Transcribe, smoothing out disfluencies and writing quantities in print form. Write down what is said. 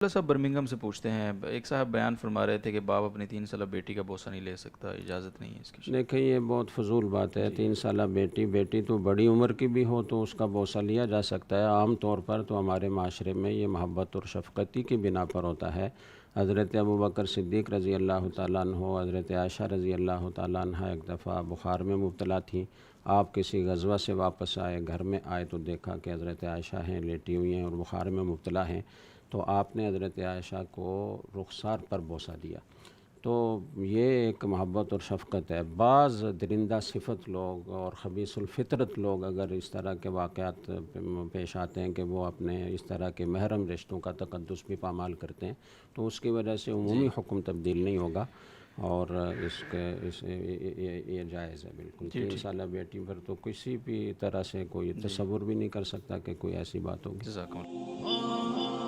اللہ صاحب برمنگھم سے پوچھتے ہیں، ایک صاحب بیان فرما رہے تھے کہ باپ اپنی 3 سالہ بیٹی کا بوسہ نہیں لے سکتا، اجازت نہیں ہے اس کی دیکھیں یہ بہت فضول بات ہے. جی 3 سالہ بیٹی تو بڑی عمر کی بھی ہو تو اس کا بوسہ لیا جا سکتا ہے. عام طور پر تو ہمارے معاشرے میں یہ محبت اور شفقتی کی بنا پر ہوتا ہے. حضرت ابوبکر صدیق رضی اللہ تعالیٰ عنہ، حضرت عائشہ رضی اللہ تعالیٰ عنہ ایک دفعہ بخار میں مبتلا تھیں. آپ کسی غزوہ سے واپس آئے، گھر میں آئے تو دیکھا کہ حضرت عائشہ ہیں، لیٹی ہوئی ہیں اور بخار میں مبتلا ہیں. تو آپ نے حضرت عائشہ کو رخسار پر بوسہ دیا. تو یہ ایک محبت اور شفقت ہے. بعض درندہ صفت لوگ اور خبیث الفطرت لوگ اگر اس طرح کے واقعات پیش آتے ہیں کہ وہ اپنے اس طرح کے محرم رشتوں کا تقدس بھی پامال کرتے ہیں، تو اس کی وجہ سے جی عمومی حکم تبدیل نہیں ہوگا. اور یہ جائز ہے بالکل. جی تین ٹھیک. سالہ بیٹی پر تو کسی بھی طرح سے کوئی جی تصور بھی نہیں کر سکتا کہ کوئی ایسی بات ہوگی. جزاکم اللہ.